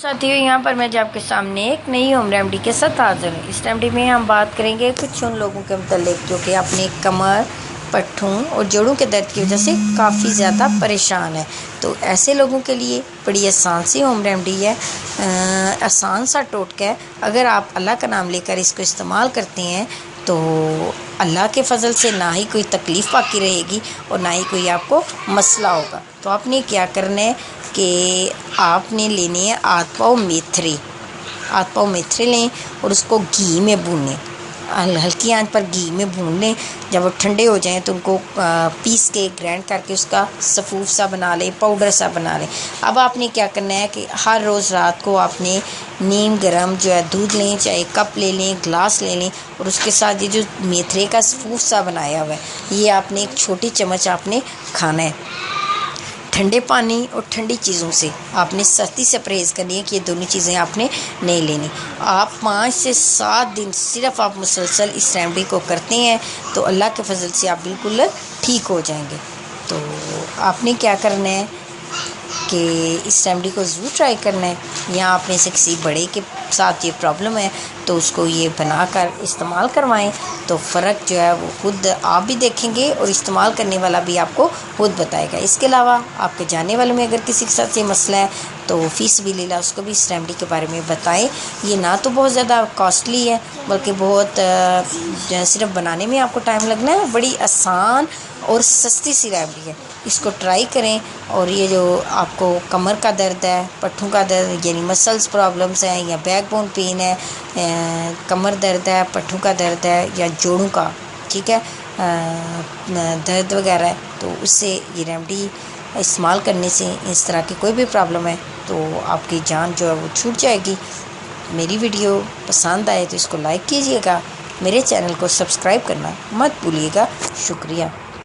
साथियों, यहाँ पर मैं जो आपके सामने एक नई होम रेमेडी के साथ हाजिर हूँ। इस रेमेडी में हम बात करेंगे कुछ उन लोगों के मुतालिक जो कि अपने कमर, पट्ठों और जोड़ों के दर्द की वजह से काफ़ी ज़्यादा परेशान है। तो ऐसे लोगों के लिए बड़ी आसान सी होम रेमेडी है, आसान सा टोटका है। अगर आप अल्लाह का नाम लेकर इसको इस्तेमाल करते हैं तो अल्लाह के फजल से ना ही कोई तकलीफ़ बाकी रहेगी और ना ही कोई आपको मसला होगा। तो आपने क्या करना है कि आपने लेने हैं आध पाव मेथरे लें और उसको घी में भूनें, हल्की आंच पर घी में भून लें। जब वो ठंडे हो जाएं तो उनको पीस के ग्राइंड करके उसका सफ़ूफ सा बना लें, पाउडर सा बना लें। अब आपने क्या करना है कि हर रोज़ रात को आपने नीम गरम जो है दूध लें, चाहे कप ले लें, ग्लास ले लें और उसके साथ ये जो मेथरे का सफ़ूफ सा बनाया हुआ है ये आपने एक छोटी चम्मच आपने खाना है। ठंडे पानी और ठंडी चीज़ों से आपने सख्ती से परहेज़ करनी है कि ये दोनों चीज़ें आपने नहीं लेनी। आप 5 से 7 दिन सिर्फ आप मुसलसल इस रेमेडी को करते हैं तो अल्लाह के फजल से आप बिल्कुल ठीक हो जाएंगे। तो आपने क्या करना है कि इस रेमेडी को ज़रूर ट्राई करना है। या आपने से किसी बड़े के साथ ये प्रॉब्लम है तो उसको ये बनाकर इस्तेमाल करवाएं तो फ़र्क जो है वो खुद आप भी देखेंगे और इस्तेमाल करने वाला भी आपको खुद बताएगा। इसके अलावा आपके जानने वालों में अगर किसी के साथ ये मसला है तो फ़ीसबिलिल्लाह उसको भी इस रेमेडी के बारे में बताएं। ये ना तो बहुत ज़्यादा कॉस्टली है बल्कि बहुत सिर्फ बनाने में आपको टाइम लगना है। बड़ी आसान और सस्ती सी रेमेडी है, इसको ट्राई करें। और ये जो आपको कमर का दर्द है, पट्ठों का दर्द यानी मसल्स प्रॉब्लम्स हैं या बैकबोन पेन है, कमर दर्द है, पट्ठों का दर्द है या जोड़ों का, ठीक है, दर्द वगैरह है, तो उससे ये रेमेडी इस्तेमाल करने से इस तरह की कोई भी प्रॉब्लम है तो आपकी जान जो है वो छूट जाएगी। मेरी वीडियो पसंद आए तो इसको लाइक कीजिएगा, मेरे चैनल को सब्सक्राइब करना मत भूलिएगा। शुक्रिया।